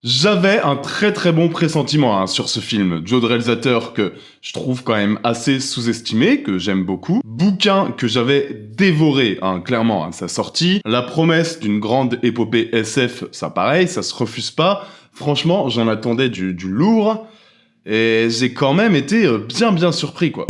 J'avais un très très bon pressentiment sur ce film. Joe, de réalisateur que je trouve quand même assez sous-estimé, que j'aime beaucoup. Bouquin que j'avais dévoré, clairement, à sa sortie. La promesse d'une grande épopée SF, ça pareil, ça se refuse pas. Franchement, j'en attendais du lourd. Et j'ai quand même été bien surpris, quoi.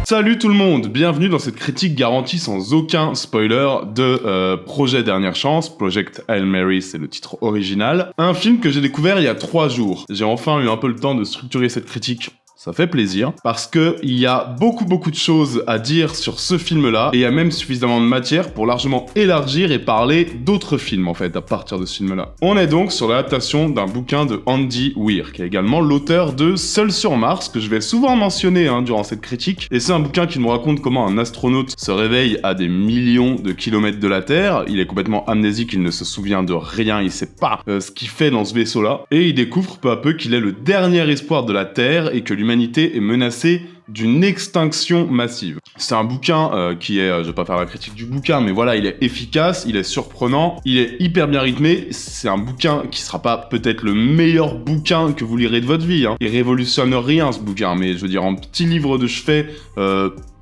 Salut tout le monde, bienvenue dans cette critique garantie sans aucun spoiler de Projet Dernière Chance, Project Hail Mary, c'est le titre original. Un film que j'ai découvert il y a 3 jours. J'ai enfin eu un peu le temps de structurer cette critique. Ça fait plaisir, parce que il y a beaucoup de choses à dire sur ce film-là, et il y a même suffisamment de matière pour largement élargir et parler d'autres films, en fait, à partir de ce film-là. On est donc sur l'adaptation d'un bouquin de Andy Weir, qui est également l'auteur de Seul sur Mars, que je vais souvent mentionner durant cette critique, et c'est un bouquin qui nous raconte comment un astronaute se réveille à des millions de kilomètres de la Terre, il est complètement amnésique, il ne se souvient de rien, il sait pas ce qu'il fait dans ce vaisseau-là, et il découvre peu à peu qu'il est le dernier espoir de la Terre, et que l'humanité est menacée d'une extinction massive. C'est un bouquin qui est, je vais pas faire la critique du bouquin, mais voilà, il est efficace, il est surprenant, il est hyper bien rythmé, c'est un bouquin qui sera pas peut-être le meilleur bouquin que vous lirez de votre vie, il révolutionne rien ce bouquin, mais je veux dire, en petit livre de chevet,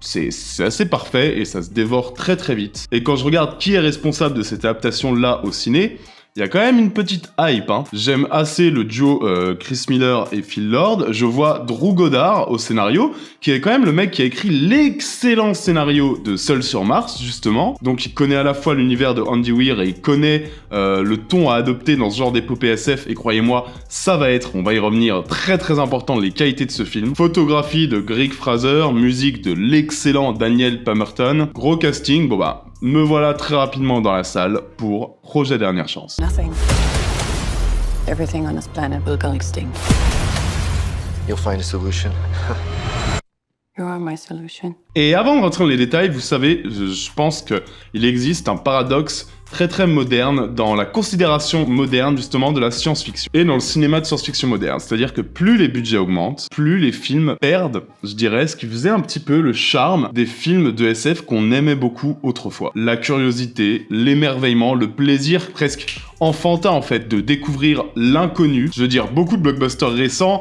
c'est assez parfait et ça se dévore très vite. Et quand je regarde qui est responsable de cette adaptation-là au ciné, il y a quand même une petite hype, J'aime assez le duo Chris Miller et Phil Lord. Je vois Drew Goddard au scénario, qui est quand même le mec qui a écrit l'excellent scénario de Seul sur Mars, justement. Donc il connaît à la fois l'univers de Andy Weir et il connaît le ton à adopter dans ce genre d'épopée SF. Et croyez-moi, ça va être, on va y revenir, très important, les qualités de ce film. Photographie de Greg Fraser, musique de l'excellent Daniel Pemberton. Gros casting, me voilà très rapidement dans la salle pour Projet Dernière Chance. Nothing. Everything on this planet will go extinct. You'll find a solution. You are my solution. Et avant de rentrer dans les détails, vous savez, je pense qu'il existe un paradoxe très moderne dans la considération moderne justement de la science-fiction et dans le cinéma de science-fiction moderne. C'est-à-dire que plus les budgets augmentent, plus les films perdent, je dirais, ce qui faisait un petit peu le charme des films de SF qu'on aimait beaucoup autrefois. La curiosité, l'émerveillement, le plaisir presque enfantin en fait de découvrir l'inconnu. Je veux dire, beaucoup de blockbusters récents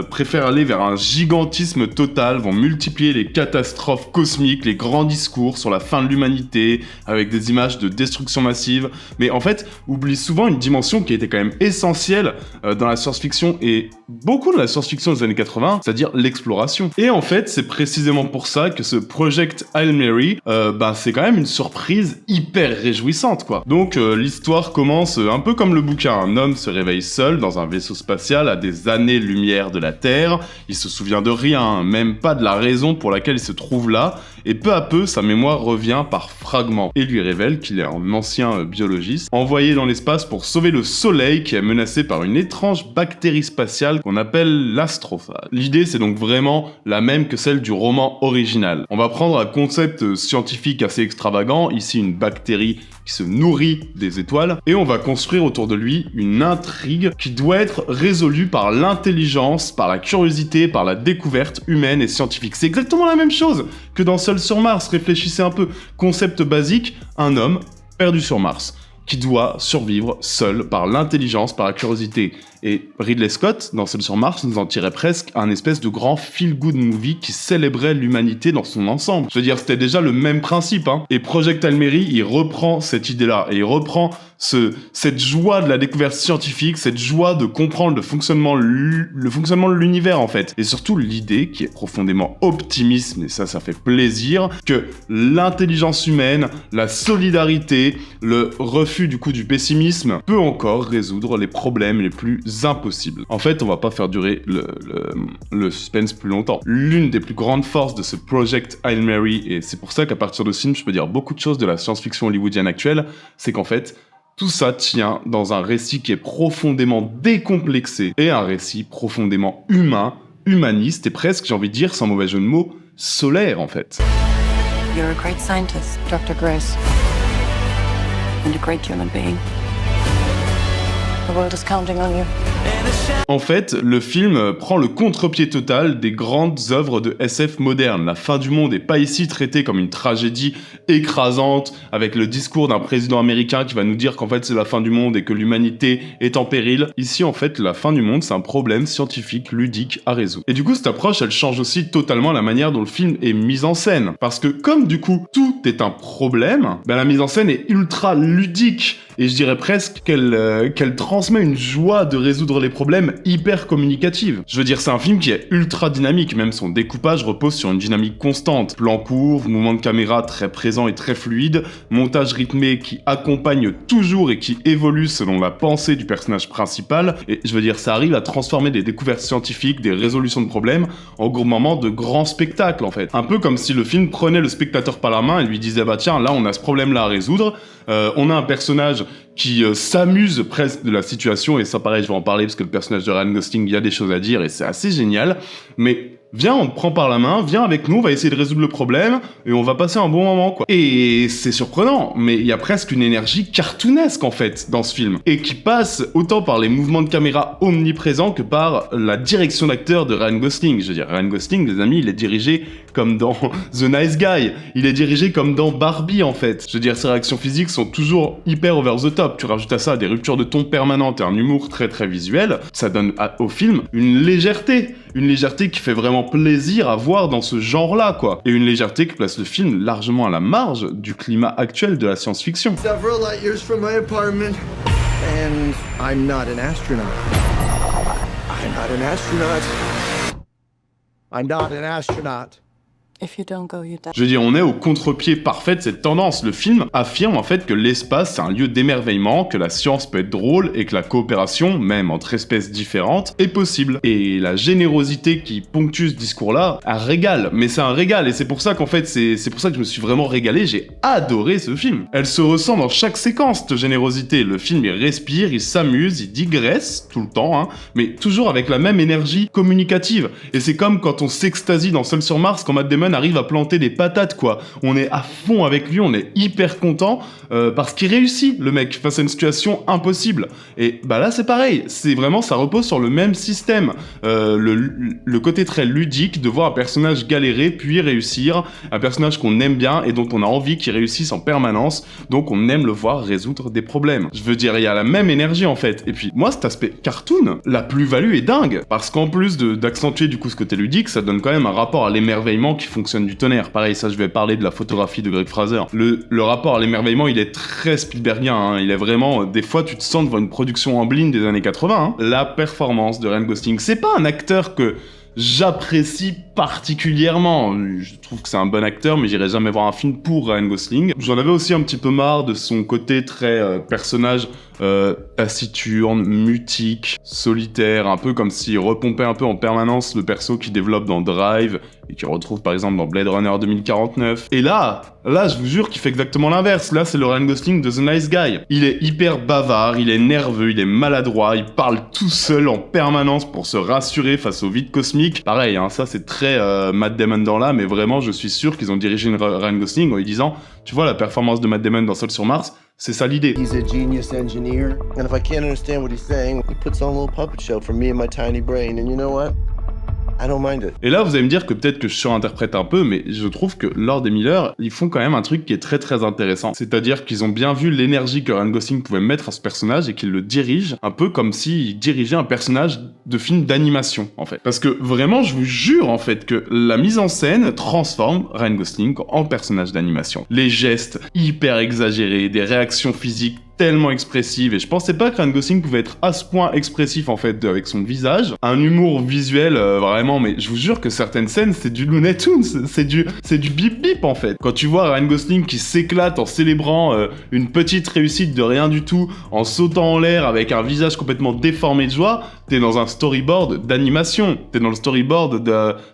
préfèrent aller vers un gigantisme total, vont multiplier les catastrophes cosmiques, les grands discours sur la fin de l'humanité, avec des images de destruction massive, mais en fait, oublie souvent une dimension qui était quand même essentielle dans la science-fiction et beaucoup de la science-fiction des années 80, c'est-à-dire l'exploration. Et en fait, c'est précisément pour ça que ce Project Hail Mary, c'est quand même une surprise hyper réjouissante, quoi. Donc, l'histoire commence un peu comme le bouquin. Un homme se réveille seul dans un vaisseau spatial à des années-lumière de la Terre. Il se souvient de rien, même pas de la raison pour laquelle il se trouve là, et peu à peu, sa mémoire revient par fragments et lui révèle qu'il est un ancien biologiste envoyé dans l'espace pour sauver le Soleil qui est menacé par une étrange bactérie spatiale qu'on appelle l'astrophage. L'idée, c'est donc vraiment la même que celle du roman original. On va prendre un concept scientifique assez extravagant, ici une bactérie qui se nourrit des étoiles, et on va construire autour de lui une intrigue qui doit être résolue par l'intelligence, par la curiosité, par la découverte humaine et scientifique. C'est exactement la même chose que dans Seul sur Mars, réfléchissez un peu. Concept basique, un homme perdu sur Mars, qui doit survivre seul par l'intelligence, par la curiosité. Et Ridley Scott, dans Seul sur Mars, nous en tirait presque un espèce de grand feel-good movie qui célébrait l'humanité dans son ensemble. Je veux dire, c'était déjà le même principe, Et Project Hail Mary, il reprend cette idée-là, et il reprend cette joie de la découverte scientifique, cette joie de comprendre le fonctionnement de l'univers, en fait. Et surtout, l'idée, qui est profondément optimiste, et ça fait plaisir, que l'intelligence humaine, la solidarité, le refus du pessimisme, peut encore résoudre les problèmes les plus impossible. En fait, on va pas faire durer le suspense plus longtemps. L'une des plus grandes forces de ce Project Hail Mary, et c'est pour ça qu'à partir de ce film, je peux dire beaucoup de choses de la science-fiction hollywoodienne actuelle, c'est qu'en fait, tout ça tient dans un récit qui est profondément décomplexé et un récit profondément humain, humaniste et presque, j'ai envie de dire, sans mauvais jeu de mots, solaire en fait. You're a great scientist, Dr. Grace. And a great human being. The world is counting on you. En fait, le film prend le contre-pied total des grandes œuvres de SF modernes. La fin du monde est pas ici traitée comme une tragédie écrasante, avec le discours d'un président américain qui va nous dire qu'en fait c'est la fin du monde et que l'humanité est en péril. Ici, en fait, la fin du monde, c'est un problème scientifique, ludique à résoudre. Et du coup, cette approche, elle change aussi totalement la manière dont le film est mis en scène. Parce que comme du coup, tout est un problème, la mise en scène est ultra ludique. Et je dirais presque qu'elle transmet une joie de résoudre les problèmes hyper communicative. Je veux dire, c'est un film qui est ultra dynamique, même son découpage repose sur une dynamique constante. Plan court, mouvement de caméra très présent et très fluide, montage rythmé qui accompagne toujours et qui évolue selon la pensée du personnage principal. Et je veux dire, ça arrive à transformer des découvertes scientifiques, des résolutions de problèmes, en gros moments de grands spectacles en fait. Un peu comme si le film prenait le spectateur par la main et lui disait bah tiens, là on a ce problème-là à résoudre. On a un personnage qui s'amuse presque de la situation, et ça pareil, je vais en parler parce que le personnage de Ryan Gosling, il y a des choses à dire et c'est assez génial, mais viens, on te prend par la main, viens avec nous, on va essayer de résoudre le problème, et on va passer un bon moment, quoi. Et c'est surprenant, mais il y a presque une énergie cartoonesque, en fait, dans ce film, et qui passe autant par les mouvements de caméra omniprésents que par la direction d'acteur de Ryan Gosling. Je veux dire, Ryan Gosling, les amis, il est dirigé comme dans The Nice Guy, il est dirigé comme dans Barbie, en fait. Je veux dire, ses réactions physiques sont toujours hyper over the top. Tu rajoutes à ça des ruptures de ton permanentes et un humour très très visuel, ça donne au film une légèreté qui fait vraiment plaisir à voir dans ce genre-là, quoi. Et une légèreté qui place le film largement à la marge du climat actuel de la science-fiction. Several light years from my apartment, and I'm not an astronaut. I'm not an astronaut. I'm not an astronaut. If you don't go, you die. Je veux dire, on est au contre-pied parfait de cette tendance. Le film affirme en fait que l'espace c'est un lieu d'émerveillement, que la science peut être drôle et que la coopération, même entre espèces différentes, est possible. Et la générosité qui ponctue ce discours-là, un régal. Mais c'est un régal, et c'est pour ça qu'en fait, c'est pour ça que je me suis vraiment régalé. J'ai adoré ce film. Elle se ressent dans chaque séquence, cette générosité. Le film, il respire, il s'amuse, il digresse tout le temps, hein, mais toujours avec la même énergie communicative. Et c'est comme quand on s'extasie dans Seul sur Mars, quand Matt Damon arrive à planter des patates, quoi. On est à fond avec lui, on est hyper content parce qu'il réussit, le mec, face à une situation impossible. Et bah là, c'est pareil. C'est vraiment, ça repose sur le même système. Le côté très ludique de voir un personnage galérer puis réussir, un personnage qu'on aime bien et dont on a envie qu'il réussisse en permanence, donc on aime le voir résoudre des problèmes. Je veux dire, il y a la même énergie en fait. Et puis, moi, cet aspect cartoon, la plus-value est dingue, parce qu'en plus d'accentuer du coup ce côté ludique, ça donne quand même un rapport à l'émerveillement qui fonctionne du tonnerre. Pareil, ça je vais parler de la photographie de Greg Fraser. Le rapport à l'émerveillement, il est très Spielbergien, hein. Il est vraiment, des fois tu te sens devant une production Amblin des années 80. Hein. La performance de Ryan Gosling, c'est pas un acteur que j'apprécie particulièrement. Je trouve que c'est un bon acteur, mais j'irai jamais voir un film pour Ryan Gosling. J'en avais aussi un petit peu marre de son côté très personnage taciturne, mutique, solitaire, un peu comme s'il repompait un peu en permanence le perso qu'il développe dans Drive et qu'il retrouve par exemple dans Blade Runner 2049. Et là, je vous jure qu'il fait exactement l'inverse. Là, c'est le Ryan Gosling de The Nice Guy. Il est hyper bavard, il est nerveux, il est maladroit, il parle tout seul en permanence pour se rassurer face au vide cosmique. Pareil, hein, ça c'est très Matt Damon dans là, mais vraiment, je suis sûr qu'ils ont dirigé une Ryan Gosling en lui disant, tu vois la performance de Matt Damon dans Seul sur Mars, c'est ça l'idée. He's a genius engineer, and if I can't understand what he's saying, he puts on a little puppet show for me and my tiny brain, and you know what? I don't mind it. Et là, vous allez me dire que peut-être que je surinterprète un peu, mais je trouve que Lord et Miller, ils font quand même un truc qui est très très intéressant. C'est-à-dire qu'ils ont bien vu l'énergie que Ryan Gosling pouvait mettre à ce personnage et qu'ils le dirigent un peu comme s'il dirigeait un personnage de film d'animation, en fait. Parce que vraiment, je vous jure, en fait, que la mise en scène transforme Ryan Gosling en personnage d'animation. Les gestes hyper exagérés, des réactions physiques tellement expressive, et je pensais pas que Ryan Gosling pouvait être à ce point expressif en fait avec son visage, un humour visuel vraiment, mais je vous jure que certaines scènes c'est du Looney Tunes, c'est du bip bip en fait. Quand tu vois Ryan Gosling qui s'éclate en célébrant une petite réussite de rien du tout, en sautant en l'air avec un visage complètement déformé de joie, t'es dans un storyboard d'animation, t'es dans le storyboard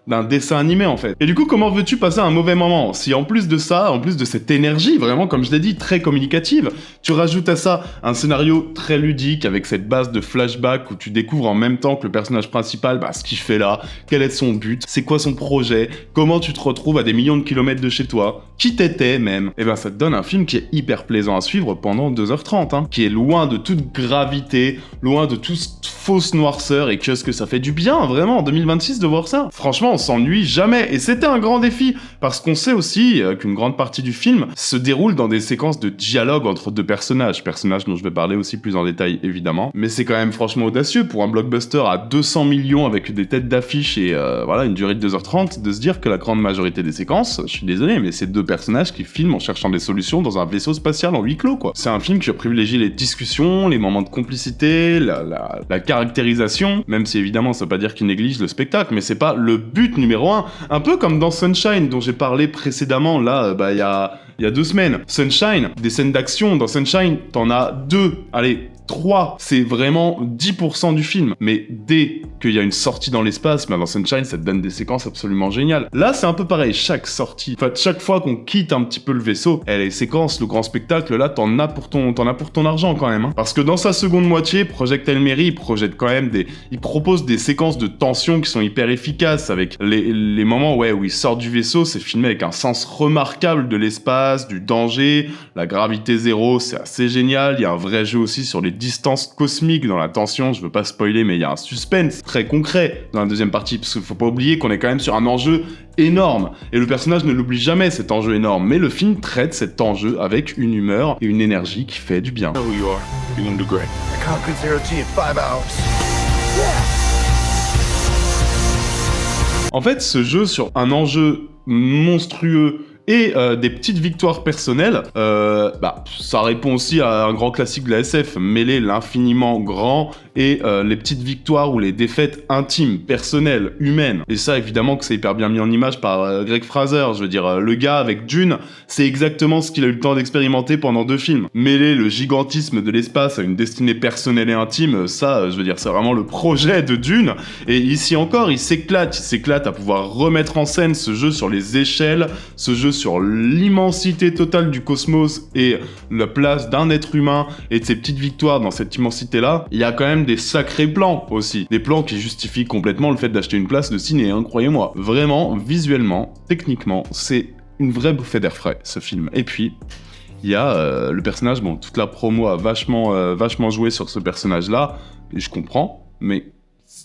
d'un dessin animé en fait. Et du coup, comment veux-tu passer un mauvais moment si en plus de ça, en plus de cette énergie vraiment, comme je l'ai dit, très communicative, tu rajoutes à ferait ça, un scénario très ludique avec cette base de flashback où tu découvres en même temps que le personnage principal, ce qu'il fait là, quel est son but, c'est quoi son projet, comment tu te retrouves à des millions de kilomètres de chez toi, qui t'étais même, et ça te donne un film qui est hyper plaisant à suivre pendant 2h30, qui est loin de toute gravité, loin de toute fausse noirceur, et qu'est-ce que ça fait du bien, vraiment, en 2026 de voir ça. Franchement, on s'ennuie jamais, et c'était un grand défi, parce qu'on sait aussi qu'une grande partie du film se déroule dans des séquences de dialogue entre deux personnages dont je vais parler aussi plus en détail évidemment, mais c'est quand même franchement audacieux pour un blockbuster à 200 millions avec des têtes d'affiche et une durée de 2h30 de se dire que la grande majorité des séquences, je suis désolé, mais c'est deux personnages qui filment en cherchant des solutions dans un vaisseau spatial en huis clos quoi. C'est un film qui privilégie les discussions, les moments de complicité, la caractérisation, même si évidemment ça veut pas dire qu'il néglige le spectacle, mais c'est pas le but numéro 1, un peu comme dans Sunshine dont j'ai parlé précédemment là, il y a 2 semaines. Sunshine, des scènes d'action, dans Sunshine, t'en as 2, allez, 3, c'est vraiment 10% du film. Mais dès qu'il y a une sortie dans l'espace, dans Sunshine, ça te donne des séquences absolument géniales. Là, c'est un peu pareil, chaque sortie, chaque fois qu'on quitte un petit peu le vaisseau, les séquences, le grand spectacle, là, t'en as pour ton argent quand même. Parce que dans sa seconde moitié, Project Hail Mary, il propose des séquences de tension qui sont hyper efficaces, avec les moments où il sort du vaisseau, c'est filmé avec un sens remarquable de l'espace, du danger, la gravité zéro, c'est assez génial. Il y a un vrai jeu aussi sur les distances cosmiques dans la tension, je veux pas spoiler, mais il y a un suspense très concret dans la deuxième partie, parce qu'il faut pas oublier qu'on est quand même sur un enjeu énorme, et le personnage ne l'oublie jamais, cet enjeu énorme, mais le film traite cet enjeu avec une humeur et une énergie qui fait du bien. I know who you are. You're gonna do great. I conquered Zero G in 5 hours. En fait, ce jeu sur un enjeu monstrueux et des petites victoires personnelles, ça répond aussi à un grand classique de la SF, mêler l'infiniment grand et les petites victoires ou les défaites intimes, personnelles, humaines. Et ça, évidemment que c'est hyper bien mis en image par Greg Fraser, je veux dire, le gars avec Dune, c'est exactement ce qu'il a eu le temps d'expérimenter pendant 2 films. Mêler le gigantisme de l'espace à une destinée personnelle et intime, ça, je veux dire, c'est vraiment le projet de Dune. Et ici encore, il s'éclate à pouvoir remettre en scène ce jeu sur les échelles, ce jeu sur l'immensité totale du cosmos et la place d'un être humain et de ses petites victoires dans cette immensité-là. Il y a quand même des sacrés plans aussi. Des plans qui justifient complètement le fait d'acheter une place de ciné, croyez-moi. Vraiment, visuellement, techniquement, c'est une vraie bouffée d'air frais, ce film. Et puis, il y a le personnage, toute la promo a vachement joué sur ce personnage-là, et je comprends, mais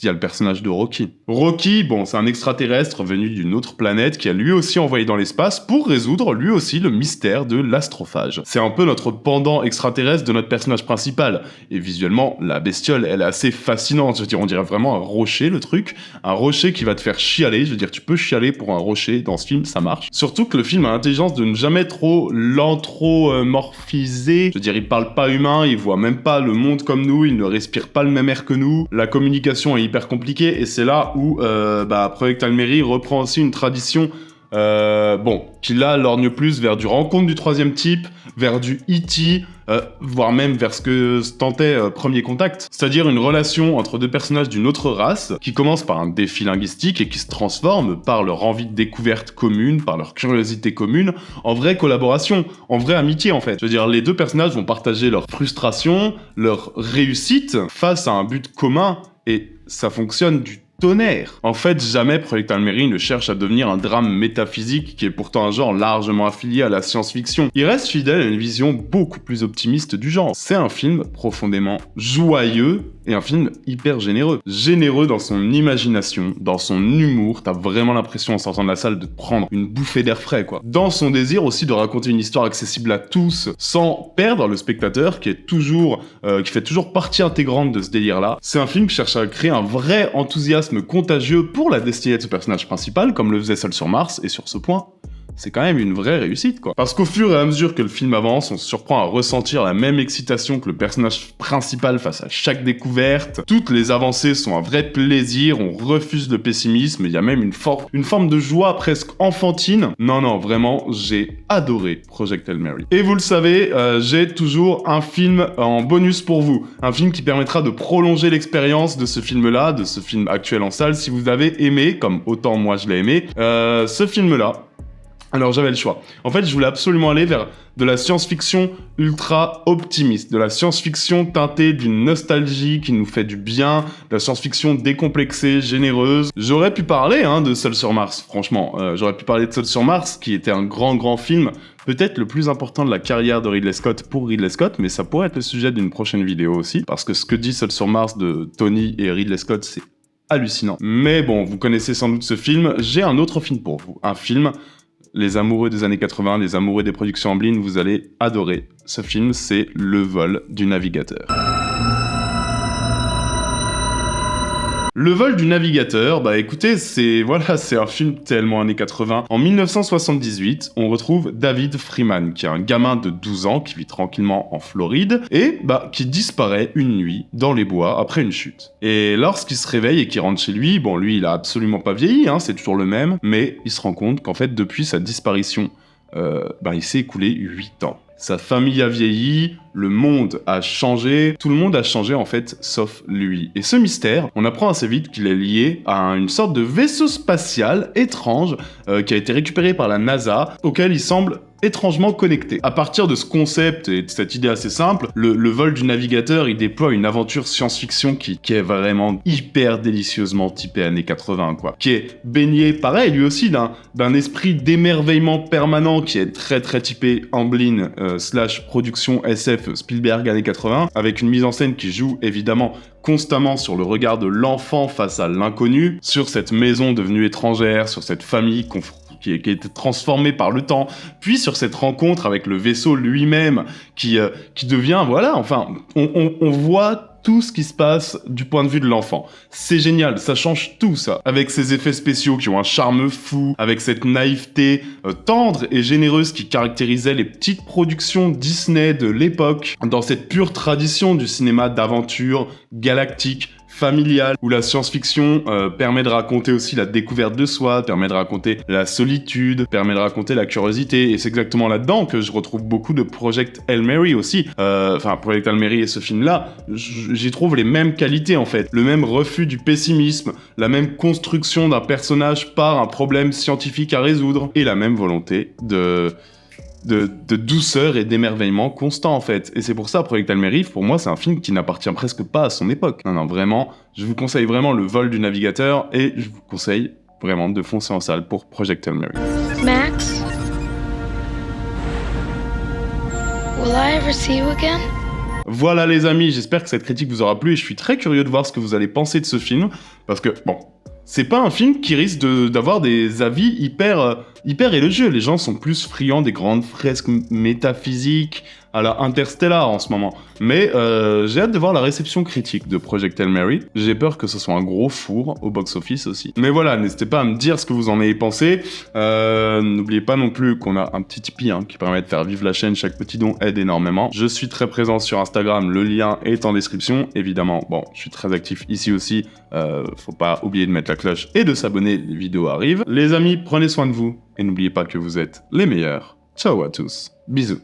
il y a le personnage de Rocky. Rocky, c'est un extraterrestre venu d'une autre planète qui a lui aussi envoyé dans l'espace pour résoudre lui aussi le mystère de l'astrophage. C'est un peu notre pendant extraterrestre de notre personnage principal. Et visuellement, la bestiole, elle est assez fascinante. Je veux dire, on dirait vraiment un rocher, le truc. Un rocher qui va te faire chialer. Je veux dire, tu peux chialer pour un rocher dans ce film, ça marche. Surtout que le film a l'intelligence de ne jamais trop l'anthropomorphiser. Je veux dire, il parle pas humain, il voit même pas le monde comme nous, il ne respire pas le même air que nous. La communication est hyper compliquée, et c'est là où Project Hail Mary reprend aussi une tradition qui là lorgne plus vers du rencontre du troisième type, vers du E.T., voire même vers ce que tentait Premier Contact, c'est-à-dire une relation entre deux personnages d'une autre race qui commence par un défi linguistique et qui se transforme par leur envie de découverte commune, par leur curiosité commune, en vraie collaboration, en vraie amitié en fait. Je veux dire, les deux personnages vont partager leur frustration, leur réussite face à un but commun, et ça fonctionne du tonnerre. En fait, jamais Project Hail Mary ne cherche à devenir un drame métaphysique qui est pourtant un genre largement affilié à la science-fiction. Il reste fidèle à une vision beaucoup plus optimiste du genre. C'est un film profondément joyeux et un film hyper généreux. Généreux dans son imagination, dans son humour, t'as vraiment l'impression en sortant de la salle de prendre une bouffée d'air frais, quoi. Dans son désir aussi de raconter une histoire accessible à tous, sans perdre le spectateur qui fait toujours partie intégrante de ce délire-là. C'est un film qui cherche à créer un vrai enthousiasme contagieux pour la destinée de ce personnage principal, comme le faisait Seul sur Mars, et sur ce point, c'est quand même une vraie réussite, quoi. Parce qu'au fur et à mesure que le film avance, on se surprend à ressentir la même excitation que le personnage principal face à chaque découverte. Toutes les avancées sont un vrai plaisir, on refuse le pessimisme, il y a même une forme de joie presque enfantine. Non, vraiment, j'ai adoré Project Hail Mary. Et vous le savez, j'ai toujours un film en bonus pour vous. Un film qui permettra de prolonger l'expérience de ce film-là, de ce film actuel en salle, si vous avez aimé, comme autant moi je l'ai aimé, ce film-là. Alors j'avais le choix. En fait, je voulais absolument aller vers de la science-fiction ultra optimiste, de la science-fiction teintée d'une nostalgie qui nous fait du bien, de la science-fiction décomplexée, généreuse. J'aurais pu parler de Seul sur Mars, franchement. J'aurais pu parler de Seul sur Mars, qui était un grand film, peut-être le plus important de la carrière de Ridley Scott pour Ridley Scott, mais ça pourrait être le sujet d'une prochaine vidéo aussi, parce que ce que dit Seul sur Mars de Tony et Ridley Scott, c'est hallucinant. Mais bon, vous connaissez sans doute ce film, j'ai un autre film pour vous. Un film, les amoureux des années 80, les amoureux des productions Amblin, vous allez adorer. Ce film, c'est Le vol du navigateur. Le vol du navigateur, bah écoutez, c'est un film tellement années 80. En 1978, on retrouve David Freeman, qui est un gamin de 12 ans qui vit tranquillement en Floride et qui disparaît une nuit dans les bois après une chute. Et lorsqu'il se réveille et qu'il rentre chez lui, bon lui il a absolument pas vieilli, c'est toujours le même, mais il se rend compte qu'en fait depuis sa disparition, il s'est écoulé 8 ans. Sa famille a vieilli, le monde a changé, tout le monde a changé en fait, sauf lui. Et ce mystère, on apprend assez vite qu'il est lié à une sorte de vaisseau spatial étrange qui a été récupéré par la NASA, auquel il semble étrangement connecté. À partir de ce concept et de cette idée assez simple, le vol du navigateur, il déploie une aventure science-fiction qui est vraiment hyper délicieusement typée années 80, quoi. Qui est baigné, pareil, lui aussi, d'un esprit d'émerveillement permanent qui est très typé Amblin / production SF Spielberg années 80, avec une mise en scène qui joue évidemment constamment sur le regard de l'enfant face à l'inconnu, sur cette maison devenue étrangère, sur cette famille qui a été transformée par le temps, puis sur cette rencontre avec le vaisseau lui-même qui devient, on voit tout ce qui se passe du point de vue de l'enfant. C'est génial, ça change tout ça. Avec ces effets spéciaux qui ont un charme fou, avec cette naïveté tendre et généreuse qui caractérisait les petites productions Disney de l'époque, dans cette pure tradition du cinéma d'aventure galactique, familiale, où la science-fiction permet de raconter aussi la découverte de soi, permet de raconter la solitude, permet de raconter la curiosité, et c'est exactement là-dedans que je retrouve beaucoup de Project Hail Mary aussi. Project Hail Mary et ce film-là, j'y trouve les mêmes qualités en fait, le même refus du pessimisme, la même construction d'un personnage par un problème scientifique à résoudre, et la même volonté de douceur et d'émerveillement constant en fait. Et c'est pour ça, Project Hail Mary, pour moi, c'est un film qui n'appartient presque pas à son époque. Non, vraiment, je vous conseille vraiment Le vol du navigateur et je vous conseille vraiment de foncer en salle pour Project Hail Mary. Max? Will I ever see you again? Voilà les amis, j'espère que cette critique vous aura plu et je suis très curieux de voir ce que vous allez penser de ce film, parce que, c'est pas un film qui risque d'avoir des avis hyper élogieux. Les gens sont plus friands des grandes fresques métaphysiques à la Interstellar en ce moment. Mais j'ai hâte de voir la réception critique de Project Hail Mary. J'ai peur que ce soit un gros four au box-office aussi. Mais voilà, n'hésitez pas à me dire ce que vous en avez pensé. N'oubliez pas non plus qu'on a un petit Tipeee qui permet de faire vivre la chaîne. Chaque petit don aide énormément. Je suis très présent sur Instagram, le lien est en description. Évidemment, je suis très actif ici aussi. Faut pas oublier de mettre la cloche et de s'abonner, les vidéos arrivent. Les amis, prenez soin de vous et n'oubliez pas que vous êtes les meilleurs. Ciao à tous, bisous.